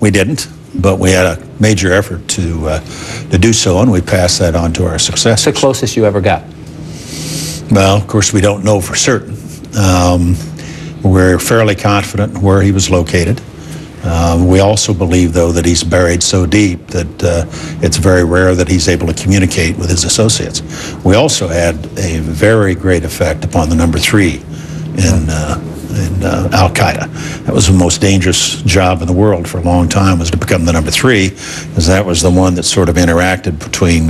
We didn't, but we had a major effort to do so, and we passed that on to our successors. What's the closest you ever got? Well, of course, we don't know for certain. We're fairly confident where he was located. We also believe, though, that he's buried so deep that it's very rare that he's able to communicate with his associates. We also had a very great effect upon the number 3 in Al-Qaeda. That was the most dangerous job in the world for a long time, was to become the number 3, because that was the one that sort of interacted between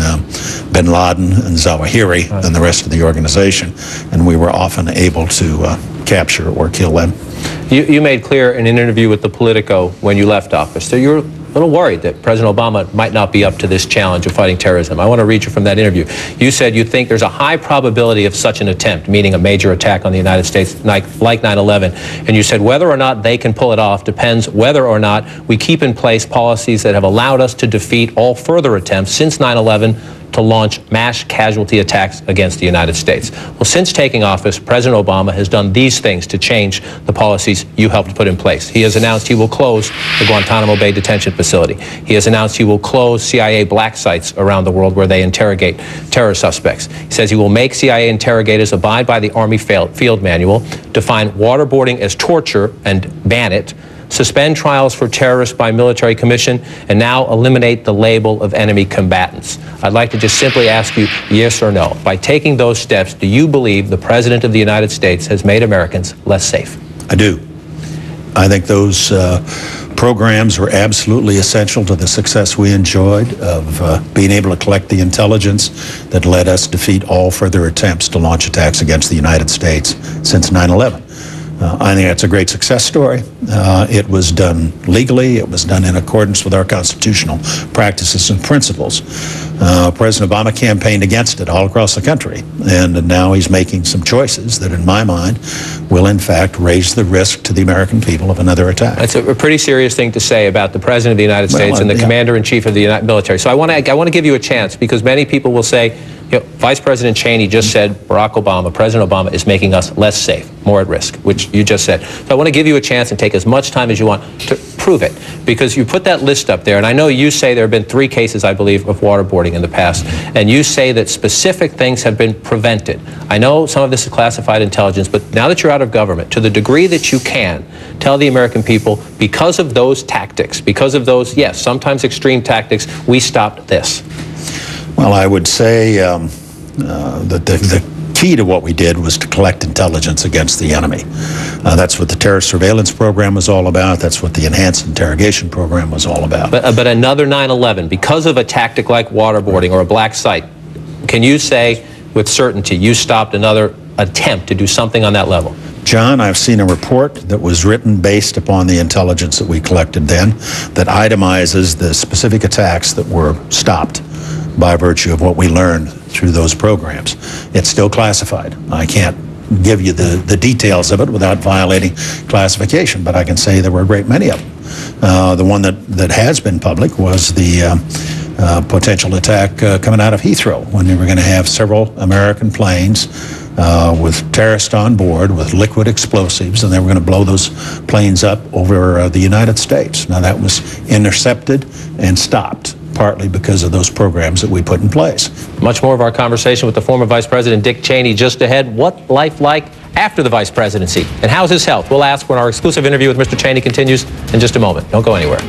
bin Laden and Zawahiri and the rest of the organization, and we were often able to capture or kill them. You made clear in an interview with the Politico when you left office, so you're a little worried that President Obama might not be up to this challenge of fighting terrorism. I want to read you from that interview. You said you think there's a high probability of such an attempt, meaning a major attack on the United States like 9/11. And you said whether or not they can pull it off depends whether or not we keep in place policies that have allowed us to defeat all further attempts since 9/11 to launch mass casualty attacks against the United States. Well, since taking office, President Obama has done these things to change the policies you helped put in place. He has announced he will close the Guantanamo Bay detention facility. He has announced he will close CIA black sites around the world where they interrogate terror suspects. He says he will make CIA interrogators abide by the Army field manual, define waterboarding as torture and ban it, suspend trials for terrorists by military commission, and now eliminate the label of enemy combatants. I'd like to just simply ask you, yes or no, by taking those steps, do you believe the President of the United States has made Americans less safe? I do. I think those programs were absolutely essential to the success we enjoyed of being able to collect the intelligence that led us to defeat all further attempts to launch attacks against the United States since 9/11. I think that's a great success story. It was done legally. It was done in accordance with our constitutional practices and principles. President Obama campaigned against it all across the country, and now he's making some choices that, in my mind, will in fact raise the risk to the American people of another attack. That's a pretty serious thing to say about the President of the United States and the Commander-in-Chief of the Military. So I want to give you a chance, because many people will say, you know, Vice President Cheney just said Barack Obama, President Obama, is making us less safe, more at risk, which you just said. So I want to give you a chance and take as much time as you want to prove it, because you put that list up there, and I know you say there have been 3 cases, I believe, of waterboarding in the past, and you say that specific things have been prevented. I know some of this is classified intelligence, but now that you're out of government, to the degree that you can, tell the American people, because of those tactics, because of those, yes, sometimes extreme tactics, we stopped this. Well, I would say that the key to what we did was to collect intelligence against the enemy. That's what the terrorist surveillance program was all about. That's what the enhanced interrogation program was all about. But another 9/11, because of a tactic like waterboarding or a black site, can you say with certainty you stopped another attempt to do something on that level? John, I've seen a report that was written based upon the intelligence that we collected then that itemizes the specific attacks that were stopped by virtue of what we learned through those programs. It's still classified. I can't give you the details of it without violating classification, but I can say there were a great many of them. The one that has been public was the potential attack coming out of Heathrow, when we were going to have several American planes with terrorists on board with liquid explosives, and they were going to blow those planes up over the United States. Now, that was intercepted and stopped, partly because of those programs that we put in place. Much more of our conversation with the former Vice President Dick Cheney just ahead. What life like after the vice presidency? And how's his health? We'll ask when our exclusive interview with Mr. Cheney continues in just a moment. Don't go anywhere.